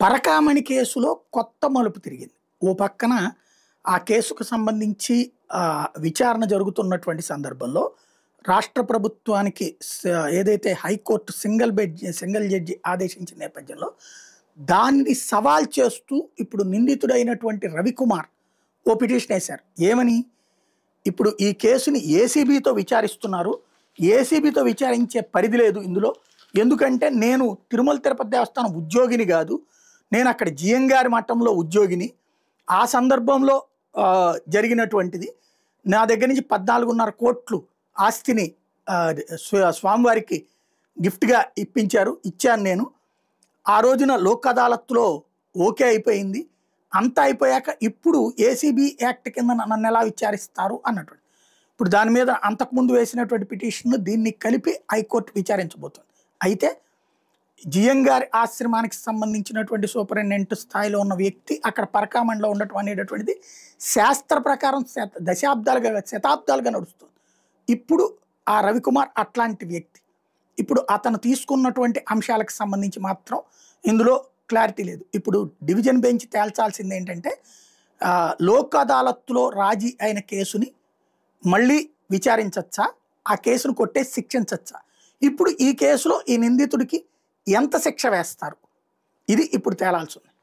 పరకామణి కేసులో కొత్త మలుపు తిరిగింది. ఓ పక్కన ఆ కేసుకు సంబంధించి విచారణ జరుగుతున్నటువంటి సందర్భంలో రాష్ట్ర ప్రభుత్వానికి ఏదైతే హైకోర్టు సింగిల్ జడ్జి ఆదేశించిన నేపథ్యంలో దాన్ని సవాల్ చేస్తూ ఇప్పుడు నిందితుడైనటువంటి రవికుమార్ ఓ పిటిషన్ వేశారు. ఏమని? ఇప్పుడు ఈ కేసుని ఏసీబీతో విచారిస్తున్నారు. ఏసీబీతో విచారించే పరిధి లేదు ఇందులో. ఎందుకంటే నేను తిరుమల తిరుపతి దేవస్థానం ఉద్యోగిని కాదు, నేను అక్కడ జిఎం గారి మట్టంలో ఉద్యోగిని. ఆ సందర్భంలో జరిగినటువంటిది. నా దగ్గర నుంచి 14.5 కోట్లు ఆస్తిని స్వామివారికి గిఫ్ట్గా ఇచ్చాను నేను. ఆ రోజున లోక్ అదాలత్లో ఓకే అయిపోయింది. అంతా అయిపోయాక ఇప్పుడు ఏసీబీ యాక్ట్ కింద నన్ను ఎలా విచారిస్తారు అన్నటువంటి. ఇప్పుడు దాని మీద అంతకుముందు వేసినటువంటి పిటిషన్ దీన్ని కలిపి హైకోర్టు విచారించబోతుంది. అయితే జిఎం గారి ఆశ్రమానికి సంబంధించినటువంటి సూపరింటెండెంట్ స్థాయిలో ఉన్న వ్యక్తి అక్కడ పరకామణిలో ఉండటం అనేటటువంటిది శాస్త్ర ప్రకారం శతాబ్దాలుగా నడుస్తుంది. ఇప్పుడు ఆ రవికుమార్ అట్లాంటి వ్యక్తి. ఇప్పుడు అతను తీసుకున్నటువంటి అంశాలకు సంబంధించి మాత్రం ఇందులో క్లారిటీ లేదు. ఇప్పుడు డివిజన్ బెంచ్ తేల్చాల్సింది ఏంటంటే లోక్ అదాలత్లో రాజీ అయిన కేసుని మళ్ళీ విచారించచ్చా, ఆ కేసును కొట్టేసి శిక్షించచ్చా, ఇప్పుడు ఈ కేసులో ఈ నిందితుడికి ఎంత శిక్ష వేస్తారు, ఇది ఇప్పుడు తేలాల్సి ఉంది.